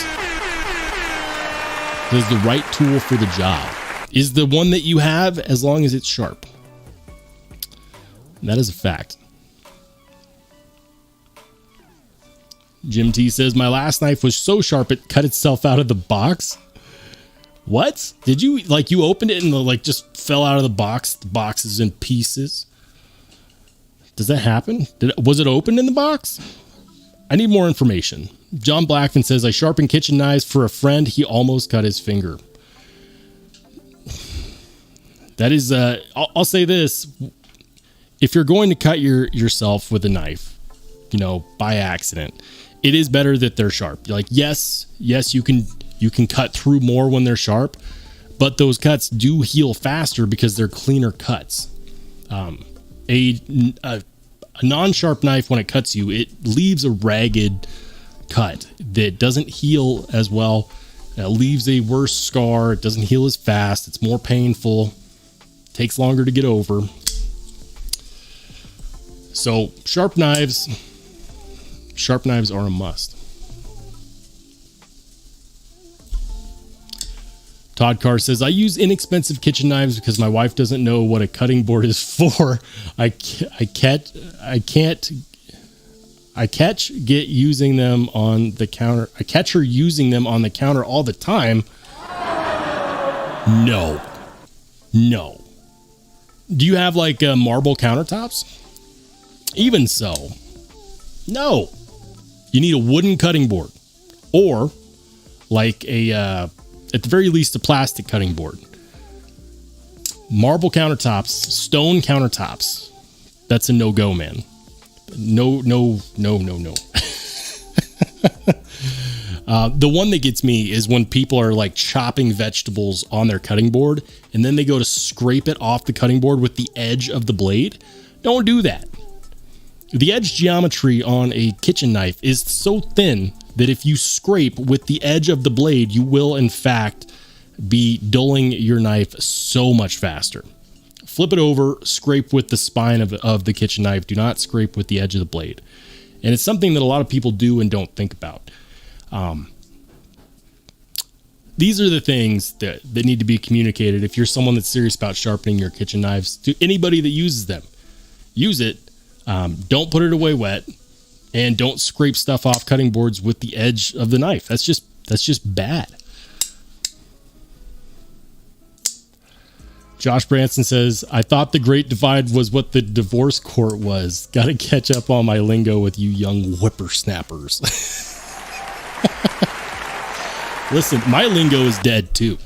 Is the right tool for the job. Is the one that you have, as long as it's sharp. And that is a fact. Jim T says, my last knife was so sharp it cut itself out of the box. What? Did you, like, you opened it and like just fell out of the box? The box is in pieces. Does that happen? Was it opened in the box? I need more information. John Blackman says, I sharpened kitchen knives for a friend. He almost cut his finger. That is, I'll say this. If you're going to cut yourself with a knife, you know, by accident, it is better that they're sharp. Like, yes, you can cut through more when they're sharp, but those cuts do heal faster because they're cleaner cuts. A non-sharp knife, when it cuts you, it leaves a ragged cut that doesn't heal as well. It leaves a worse scar. It doesn't heal as fast. It's more painful. Takes longer to get over. So sharp knives are a must. Todd Carr says, I use inexpensive kitchen knives because my wife doesn't know what a cutting board is for. I catch her using them on the counter all the time. No. Do you have like marble countertops? Even so, no. You need a wooden cutting board, or like a at the very least a plastic cutting board. Marble countertops, stone countertops. That's a no-go, man. No. The one that gets me is when people are like chopping vegetables on their cutting board and then they go to scrape it off the cutting board with the edge of the blade. Don't do that. The edge geometry on a kitchen knife is so thin that if you scrape with the edge of the blade, you will in fact be dulling your knife so much faster. Flip it over, scrape with the spine of the kitchen knife. Do not scrape with the edge of the blade. And it's something that a lot of people do and don't think about. These are the things that need to be communicated if you're someone that's serious about sharpening your kitchen knives. To anybody that uses them, use it. Don't put it away wet, and don't scrape stuff off cutting boards with the edge of the knife. That's just bad. Josh Branson says, I thought the Great Divide was what the divorce court was. Got to catch up on my lingo with you young whippersnappers. Listen, my lingo is dead too.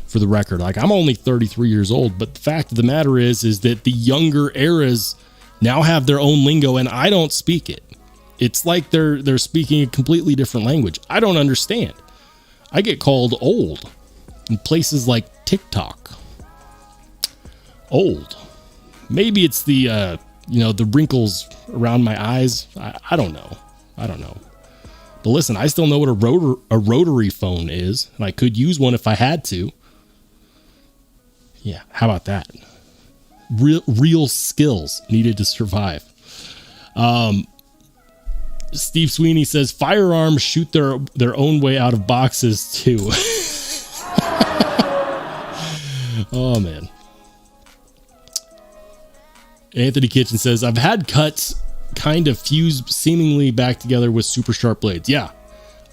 For the record, like I'm only 33 years old, but the fact of the matter is that the younger eras now have their own lingo and I don't speak it. It's like they're speaking a completely different language. I don't understand. I get called old in places like TikTok. Old. Maybe it's the the wrinkles around my eyes. I don't know. But listen, I still know what a rotary phone is, and I could use one if I had to. Yeah, how about that? Real skills needed to survive. Steve Sweeney says firearms shoot their own way out of boxes too. Oh man. Anthony Kitchen says I've had cuts kind of fuse seemingly back together with super sharp blades. Yeah.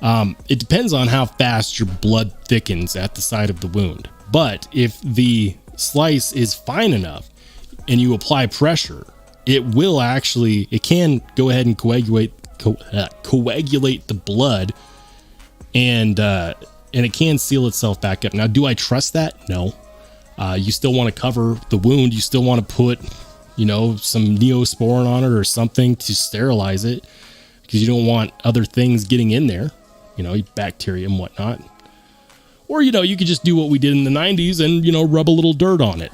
It depends on how fast your blood thickens at the side of the wound. But if the slice is fine enough and you apply pressure, it can go ahead and coagulate the blood, and it can seal itself back up. Now, do I trust that? No. You still want to cover the wound. You still want to put, some Neosporin on it or something to sterilize it, because you don't want other things getting in there, bacteria and whatnot. Or, you could just do what we did in the 90s and, rub a little dirt on it.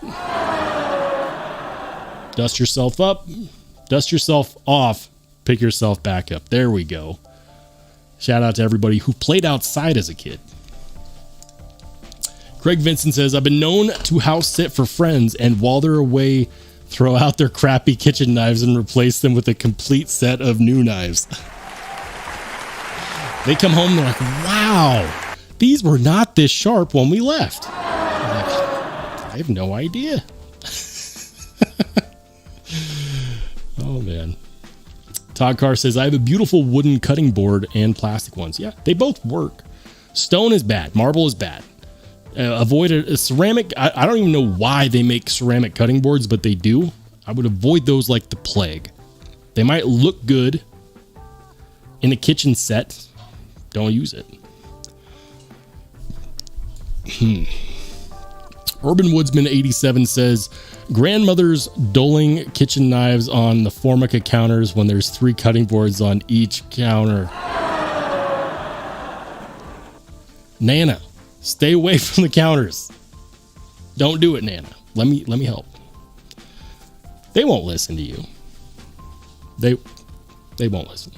Dust yourself up, dust yourself off, pick yourself back up. There we go. Shout out to everybody who played outside as a kid. Craig Vincent says, I've been known to house sit for friends, and while they're away, throw out their crappy kitchen knives and replace them with a complete set of new knives. They come home, they're like, wow, these were not this sharp when we left. I have no idea. Oh, man. Todd Carr says, I have a beautiful wooden cutting board and plastic ones. Yeah, they both work. Stone is bad. Marble is bad. Avoid a ceramic. I don't even know why they make ceramic cutting boards, but they do. I would avoid those like the plague. They might look good in a kitchen set. Don't use it. Urban Woodsman 87 says, grandmother's dulling kitchen knives on the Formica counters when there's 3 cutting boards on each counter. Nana, stay away from the counters. Don't do it, Nana. Let me help. They won't listen to you. They won't listen.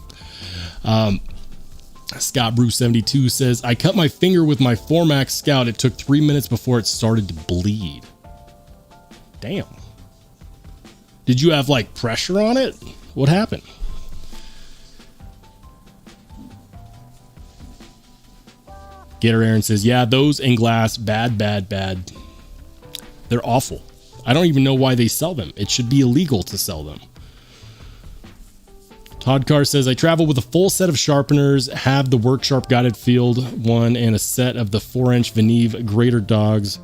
Scott Bruce 72 says, I cut my finger with my Formax Scout. It took 3 minutes before it started to bleed. Damn. Did you have like pressure on it? What happened? Gator Aaron says, yeah, those in glass, bad. They're awful. I don't even know why they sell them. It should be illegal to sell them. Todd Carr says, I travel with a full set of sharpeners, have the Work Sharp guided field one, and a set of the 4-inch Veneve grater dogs.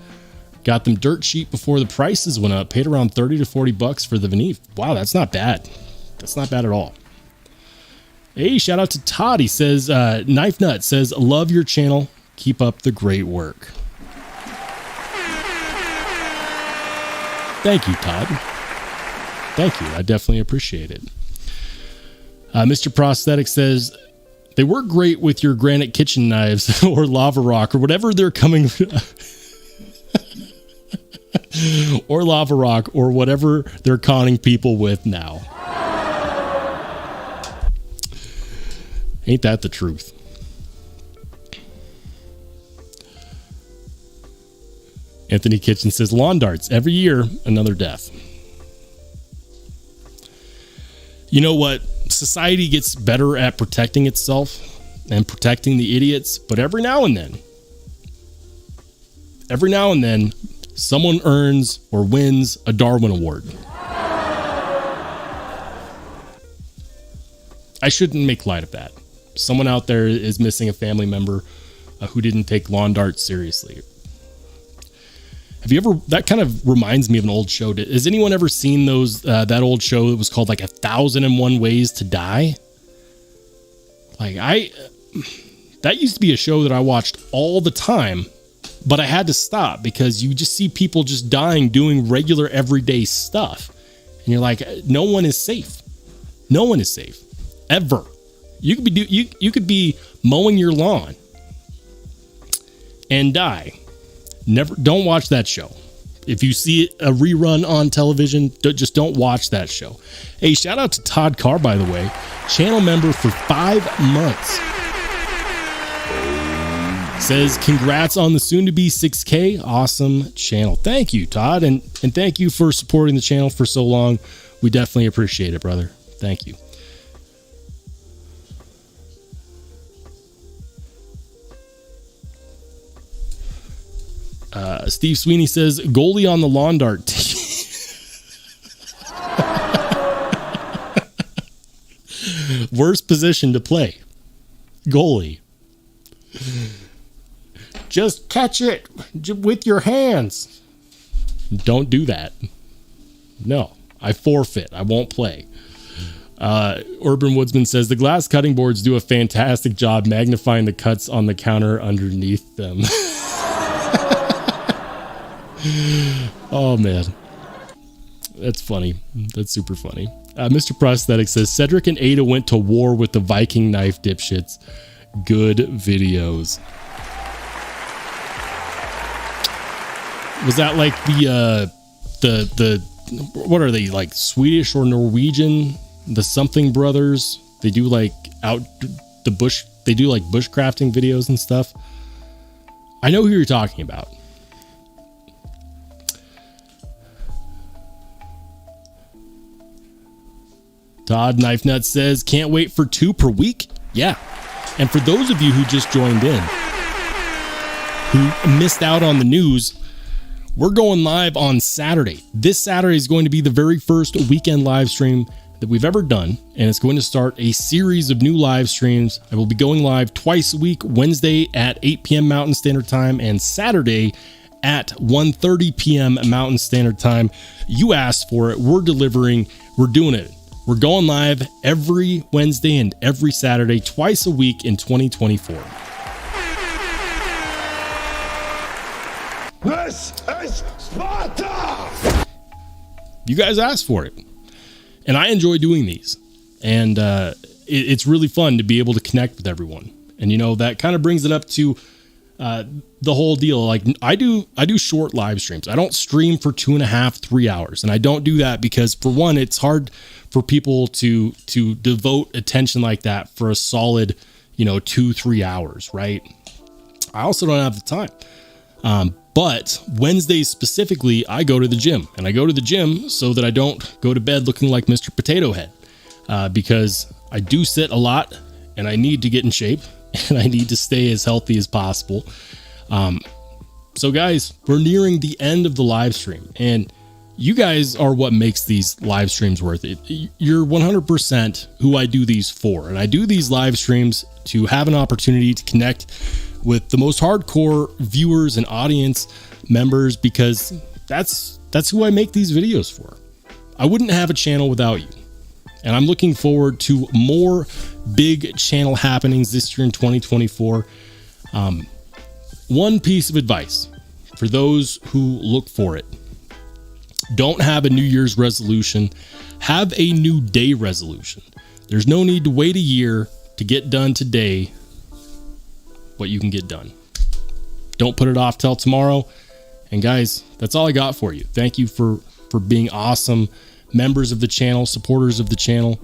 Got them dirt cheap before the prices went up. Paid around $30 to $40 for the Veneve. Wow, that's not bad. That's not bad at all. Hey, shout out to Todd. He says, Knife Nut says, love your channel. Keep up the great work. Thank you, Todd. Thank you. I definitely appreciate it. Mr. Prosthetic says, they work great with your granite kitchen knives or lava rock or whatever they're coming or lava rock or whatever they're conning people with now. Ain't that the truth? Anthony Kitchen says, lawn darts every year, another death. You know what? Society gets better at protecting itself and protecting the idiots, but every now and then, someone earns or wins a Darwin Award. I shouldn't make light of that. Someone out there is missing a family member who didn't take lawn darts seriously. Have you ever, that kind of reminds me of an old show. Has anyone ever seen those, that old show that was called like 1001 Ways to Die? That used to be a show that I watched all the time, but I had to stop because you just see people just dying doing regular everyday stuff. And you're like, no one is safe. No one is safe. Ever. You could be mowing your lawn and die. Don't watch that show. If you see a rerun on television, just don't watch that show. Hey, shout out to Todd Carr, by the way, channel member for 5 months. Says, congrats on the soon-to-be 6K. Awesome channel. Thank you, Todd, and thank you for supporting the channel for so long. We definitely appreciate it, brother. Thank you. Steve Sweeney says, goalie on the lawn dart team. Worst position to play. Goalie. Just catch it with your hands. Don't do that. No, I forfeit. I won't play. Urban Woodsman says, the glass cutting boards do a fantastic job magnifying the cuts on the counter underneath them. Oh man, that's funny. That's super funny. Mr. Prosthetic says, Cedric and Ada went to war with the Viking knife dipshits. Good videos. Was that like the what are they, like Swedish or Norwegian? The something brothers. They do like out the bush. They do like bushcrafting videos and stuff. I know who you're talking about. Todd Knife Nut says, can't wait for 2 per week. Yeah. And for those of you who just joined in, who missed out on the news, we're going live on Saturday. This Saturday is going to be the very first weekend live stream that we've ever done. And it's going to start a series of new live streams. I will be going live twice a week, Wednesday at 8 p.m. Mountain Standard Time and Saturday at 1:30 p.m. Mountain Standard Time. You asked for it. We're delivering. We're doing it. We're going live every Wednesday and every Saturday, twice a week in 2024. This is Sparta! You guys asked for it. And I enjoy doing these. And it's really fun to be able to connect with everyone. And, you know, that kind of brings it up to the whole deal. Like I do short live streams. I don't stream for 2.5, 3 hours. And I don't do that because, for one, it's hard for people to devote attention like that for a solid, 2-3 hours, right? I also don't have the time. But Wednesdays specifically, I go to the gym, and I go to the gym so that I don't go to bed looking like Mr. Potato Head, because I do sit a lot and I need to get in shape and I need to stay as healthy as possible. So guys, we're nearing the end of the live stream, and you guys are what makes these live streams worth it. You're 100% who I do these for. And I do these live streams to have an opportunity to connect with the most hardcore viewers and audience members, because that's who I make these videos for. I wouldn't have a channel without you. And I'm looking forward to more big channel happenings this year in 2024. One piece of advice for those who look for it. Don't have a New Year's resolution. Have a new day resolution. There's no need to wait a year to get done today what you can get done. Don't put it off till tomorrow. And guys, that's all I got for you. Thank you for being awesome members of the channel, supporters of the channel.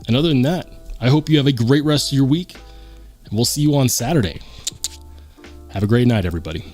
And other than that, I hope you have a great rest of your week, and we'll see you on Saturday. Have a great night, everybody.